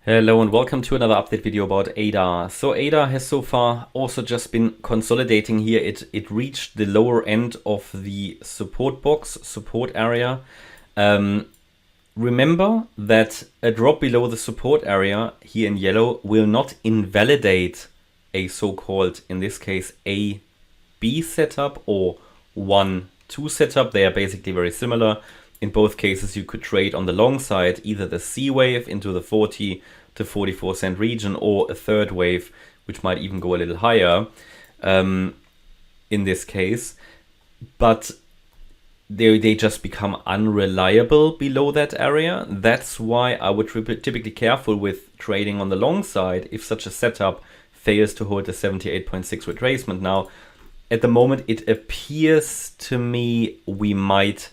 Hello and welcome to another update video about ADA. So ADA has so far also just been consolidating here. It reached the lower end of the support box, support area. Remember that a drop below the support area here in yellow will not invalidate a so-called, in this case, A-B setup or 1-2 setup. They are basically very similar. In both cases, you could trade on the long side, either the C wave into the 40 to 44 cent region or a third wave, which might even go a little higher in this case. But they just become unreliable below that area. That's why I would be typically careful with trading on the long side if such a setup fails to hold a 78.6 retracement. Now, at the moment, it appears to me we might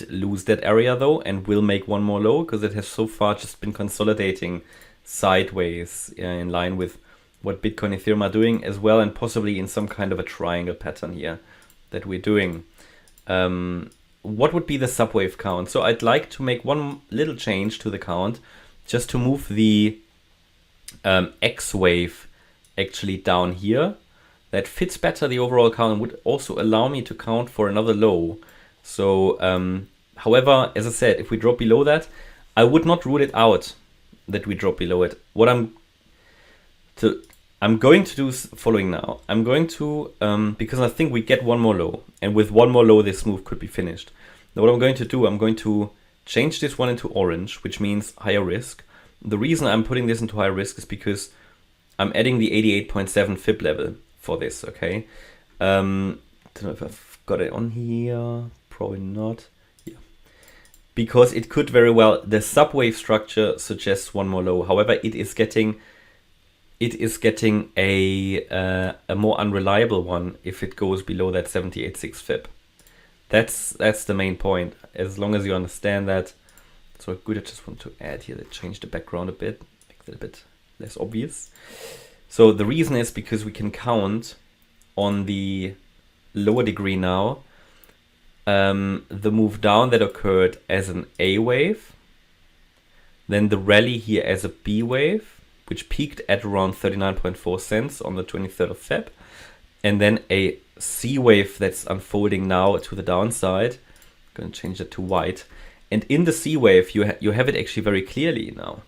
lose that area though, and will make one more low because it has so far just been consolidating sideways in line with what Bitcoin and Ethereum are doing as well, and possibly in some kind of a triangle pattern here that we're doing. What would be the subwave count? So I'd like to make one little change to the count just to move the X wave actually down here. That fits better the overall count and would also allow me to count for another low. So, however, as I said, if we drop below that, I would not rule it out that we drop below it. What I'm going to do is following now. I'm going to, because I think we get one more low, and with one more low, this move could be finished. Now, what I'm going to do, I'm going to change this one into orange, which means higher risk. The reason I'm putting this into higher risk is because I'm adding the 88.7 fib level for this, okay? Don't know if I've got it on here, probably not. Yeah, because it could very well, the subwave structure suggests one more low. However, it is getting a more unreliable one if it goes below that 78.6 fib. That's the main point. As long as you understand that. So good, I just want to add here, that change the background a bit, make that a bit less obvious. So the reason is because we can count on the lower degree now the move down that occurred as an A wave, then the rally here as a B wave, which peaked at around 39.4 cents on the 23rd of Feb, and then a C wave that's unfolding now to the downside. I'm going to change that to white. And in the C wave, you have it actually very clearly now.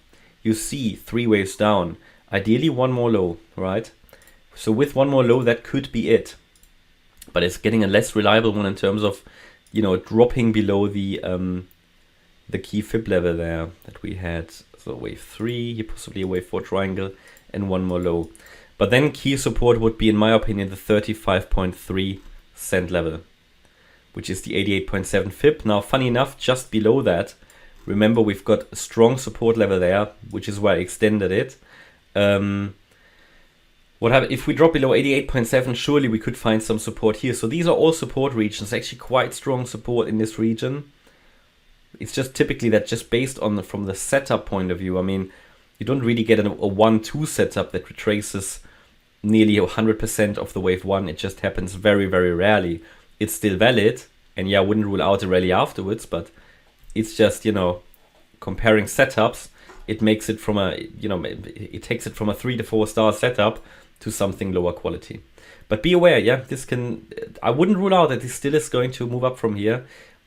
You see 3 waves down. Ideally, one more low, right? So with one more low, that could be it. But it's getting a less reliable one in terms of, dropping below the key fib level there that we had. So wave 3, here possibly a wave 4 triangle, and one more low. But then key support would be, in my opinion, the 35.3 cent level, which is the 88.7 fib. Now, funny enough, just below that, remember we've got a strong support level there, which is why I extended it. What happens if we drop below 88.7? Surely we could find some support here. So these are all support regions, actually quite strong support in this region. It's just typically that, just based on from the setup point of view, I mean, you don't really get a 1-2 setup that retraces nearly 100% of the wave 1. It just happens very, very rarely. It's still valid, and yeah, I wouldn't rule out a rally afterwards, but it's just, comparing setups, it makes it from it takes it from a 3 to 4 star setup to something lower quality. But be aware, yeah, I wouldn't rule out that this still is going to move up from here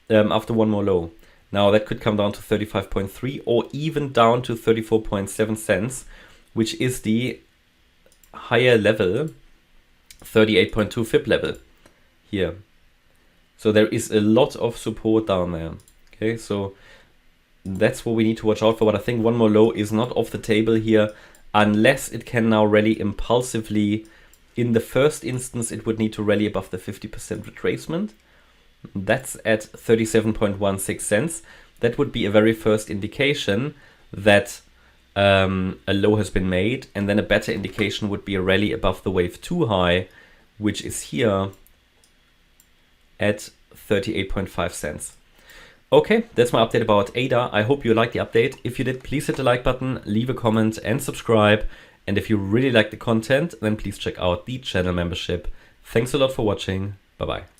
after one more low. Now that could come down to 35.3 or even down to 34.7 cents, which is the higher level, 38.2 fib level here. So there is a lot of support down there. Okay, so that's what we need to watch out for. But I think one more low is not off the table here, unless it can now rally impulsively. In the first instance, it would need to rally above the 50% retracement. That's at 37.16 cents. That would be a very first indication that a low has been made. And then a better indication would be a rally above the wave 2 high, which is here at 38.5 cents. Okay, that's my update about ADA. I hope you liked the update. If you did, please hit the like button, leave a comment and subscribe. And if you really like the content, then please check out the channel membership. Thanks a lot for watching. Bye-bye.